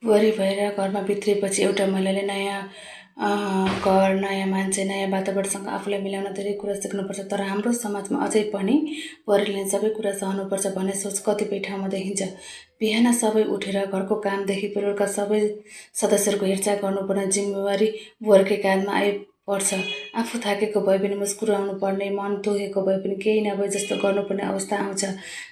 बुहारी भएर घरमा भित्रिएपछि एउटा महिलाले नयाँ घर, नयाँ मान्छे, नयाँ वातावरणसँग आफूलाई मिलाउन धेरै कुरा सिक्नुपर्छ। तर हाम्रो समाजमा अझै पनि बुहारीले सबै कुरा सहनुपर्छ भन्ने सोच कतिपय ठाउँमा देखिन्छ। बिहान सबै उठेर घरको कामदेखि परिवारका सबै सदस्यहरूको हेरचाह गर्नुपर्ने जिम्मेवारी बुहारीकै काँधमा आइपर्छ। आफू थाकेको भए पनि मुस्कुराउनु पर्ने, मन तोकेको भए पनि केही नभए जस्तो गर्नुपर्ने अवस्था आउँछ।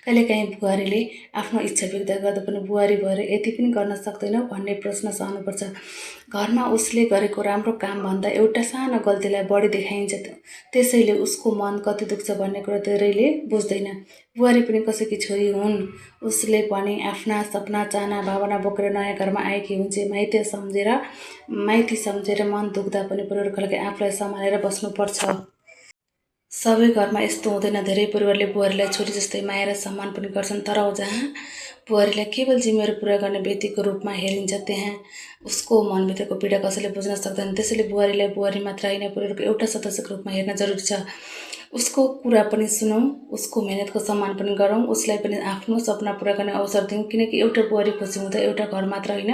कहिलेकाहीँ बुहारीले आफ्नो इच्छा व्यक्त गर्दा पनि बुहारी भएर यति पनि गर्न सक्दैनौ भन्ने प्रश्न सहनुपर्छ। घरमा उसले गरेको राम्रो कामभन्दा एउटा सानो गल्तीलाई बढी देखाइन्छ, त्यसैले उसको मन कति दुख्छ भन्ने कुरा धेरैले बुझ्दैन। बुहारी पनि कसैकी छोरी हुन्, उसले पनि आफ्ना सपना, चाहना, भावना बोकेर नयाँ घरमा आएकी हुन्छ। माइती सम्झेर मन दुख्दा पनि परिवारकाले आफूलाई सम्हालेर बस्नुपर्छ। सबै घरमा यस्तो हुँदैन। धेरै परिवारले बुहारीलाई छोरी जस्तै माया र सम्मान पनि गर्छन्, तर जहाँ बुहारीलाई केवल जिम्मेवारी पुरा गर्ने व्यक्तिको रूपमा हेरिन्छ त्यहाँ उसको मनभित्रको पीडा कसैले बुझ्न सक्दैन। त्यसैले बुहारीलाई बुहारी मात्र होइन, परिवारको एउटा सदस्यको रूपमा हेर्न जरुरी छ। उसको कुरा पनि सुनौँ, उसको मेहनतको सम्मान पनि गरौँ, उसलाई पनि आफ्नो सपना पुरा गर्ने अवसर दिउँ। किनकि एउटा बुहारी खुसी हुँदा एउटा घर मात्र होइन,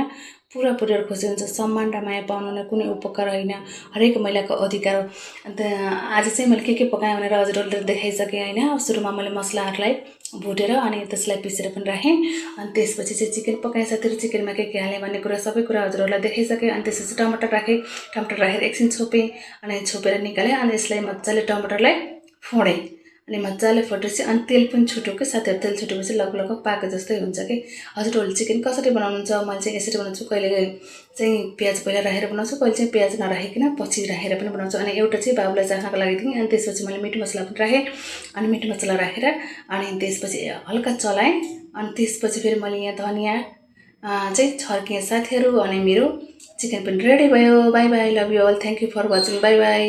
पुरा परिवार खुसी हुन्छ। सम्मान र माया पाउनु नै कुनै उपकार होइन, हरेक महिलाको अधिकार हो। अन्त आज चाहिँ मैले के पकाएँ भनेर हजुरहरूले देखाइसकेँ होइन। सुरुमा मैले मसलाहरूलाई भुटेर अनि त्यसलाई पिसेर पनि राखेँ। अनि त्यसपछि चाहिँ चिकन पकाएँ। साथीहरू चिकनमा के हालेँ भन्ने कुरा सबै कुरा हजुरहरूलाई देखाइसकेँ। अनि त्यसपछि टमाटर राखेँ। टमाटर राखेर एकछिन छोपेँ अनि छोपेर निकालेँ। अनि यसलाई मजाले टमाटरलाई फोडेँ अनि मजाले फोटेपछि अनि तेल पनि छुट्यो कि साथीहरू। तेल छुटेपछि लगभग पाके जस्तै हुन्छ कि। हजुरहरूले चिकन कसरी बनाउनुहुन्छ? मैले चाहिँ यसरी बनाउँछु। कहिले चाहिँ प्याज पहिला राखेर बनाउँछु, कहिले चाहिँ प्याज नराखिकन पछि राखेर पनि बनाउँछु। अनि एउटा चाहिँ बाबुलाई चाख्नको लागि दिएँ। अनि त्यसपछि मैले मिट मसला पनि राखेँ। अनि मिट मसला राखेर अनि त्यसपछि हल्का चलाएँ। अनि त्यसपछि फेरि मैले यहाँ धनियाँ चाहिँ छर्केँ साथीहरू। अनि मेरो चिकन पनि रेडी भयो। Bye bye, love you all, thank you for watching, bye by.